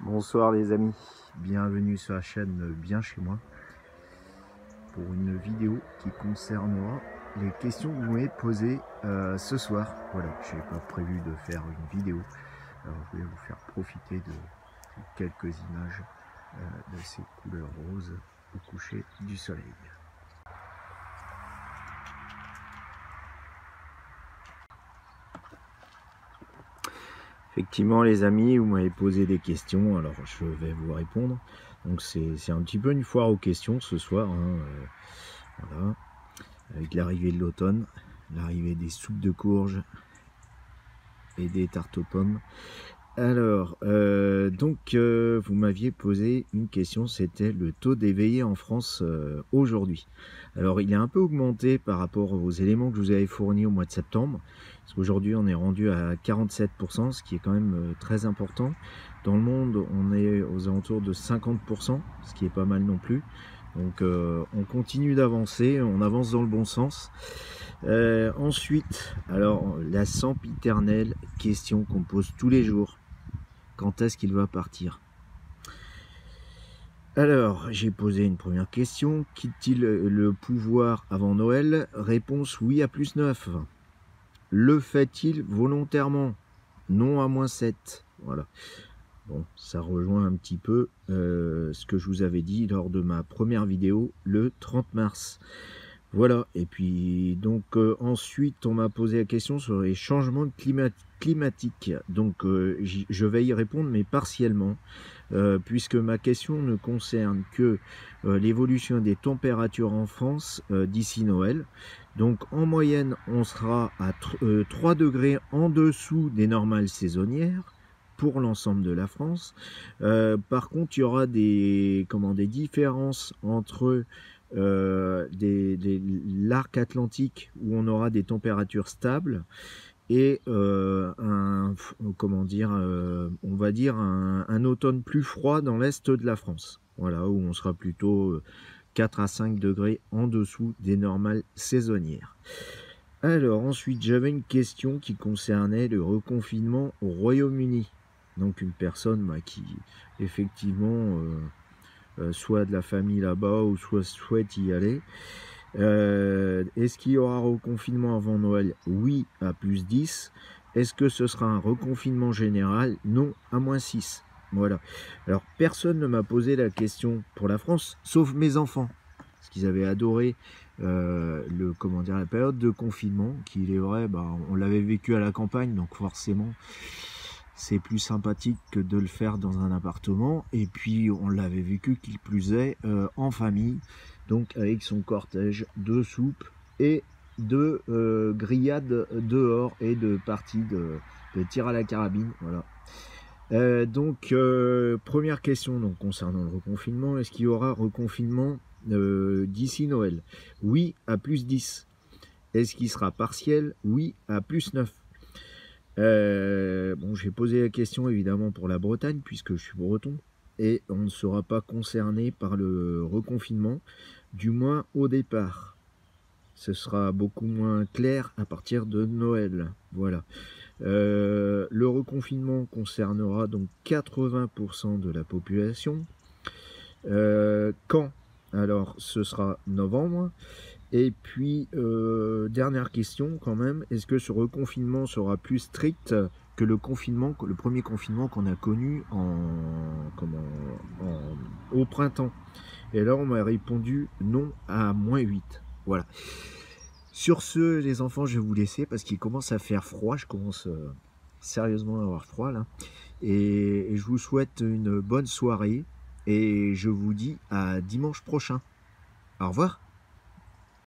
Bonsoir les amis, bienvenue sur la chaîne Bien Chez Moi pour une vidéo qui concernera les questions que vous m'avez posées ce soir. Voilà, je n'ai pas prévu de faire une vidéo, alors je vais vous faire profiter de quelques images de ces couleurs roses au coucher du soleil. Effectivement les amis, vous m'avez posé des questions, alors je vais vous répondre. Donc c'est un petit peu une foire aux questions ce soir, hein, voilà, avec l'arrivée de l'automne, l'arrivée des soupes de courge et des tartes aux pommes. Alors, vous m'aviez posé une question, c'était le taux d'éveillé en France aujourd'hui. Alors, il est un peu augmenté par rapport aux éléments que je vous avais fournis au mois de septembre, parce qu'aujourd'hui, on est rendu à 47%, ce qui est quand même très important. Dans le monde, on est aux alentours de 50%, ce qui est pas mal non plus. Donc, on continue d'avancer, on avance dans le bon sens. Ensuite, alors, la sempiternelle question qu'on pose tous les jours. Quand est-ce qu'il va partir? Alors, j'ai posé une première question. Quitte-t-il le pouvoir avant Noël? Réponse oui à +9. Le fait-il volontairement? Non à -7. Voilà. Bon, ça rejoint un petit peu ce que je vous avais dit lors de ma première vidéo le 30 mars. Voilà, et puis donc ensuite on m'a posé la question sur les changements climatiques. Donc je vais y répondre, mais partiellement, puisque ma question ne concerne que l'évolution des températures en France d'ici Noël. Donc en moyenne, on sera à 3 degrés en dessous des normales saisonnières pour l'ensemble de la France. Par contre, il y aura des différences entre l'arc atlantique où on aura des températures stables et on va dire un automne plus froid dans l'est de la France. Voilà, où on sera plutôt 4 à 5 degrés en dessous des normales saisonnières. Alors ensuite, j'avais une question qui concernait le reconfinement au Royaume-Uni. Donc une personne qui effectivement soit de la famille là-bas ou soit souhaite y aller. Est-ce qu'il y aura reconfinement avant Noël? Oui, à +10. Est-ce que ce sera un reconfinement général? Non, à -6. Voilà. Alors, personne ne m'a posé la question pour la France, sauf mes enfants. Parce qu'ils avaient adoré la période de confinement, qui, il est vrai, on l'avait vécu à la campagne, donc forcément, c'est plus sympathique que de le faire dans un appartement. Et puis, on l'avait vécu, qu'il plus est, en famille, donc avec son cortège de soupes et de grillades dehors et de parties de tir à la carabine. Voilà. Première question donc, concernant le reconfinement. Est-ce qu'il y aura reconfinement d'ici Noël? Oui, à +10. Est-ce qu'il sera partiel? Oui, à +9. J'ai posé la question évidemment pour la Bretagne, puisque je suis breton, et on ne sera pas concerné par le reconfinement, du moins au départ. Ce sera beaucoup moins clair à partir de Noël. Voilà. Le reconfinement concernera donc 80% de la population. Quand? Alors, ce sera novembre. Et puis, dernière question quand même, est-ce que ce reconfinement sera plus strict que le premier confinement qu'on a connu au printemps? Et là, on m'a répondu non à -8. Voilà. Sur ce, les enfants, je vais vous laisser parce qu'il commence à faire froid. Je commence sérieusement à avoir froid là. Et je vous souhaite une bonne soirée. Et je vous dis à dimanche prochain. Au revoir.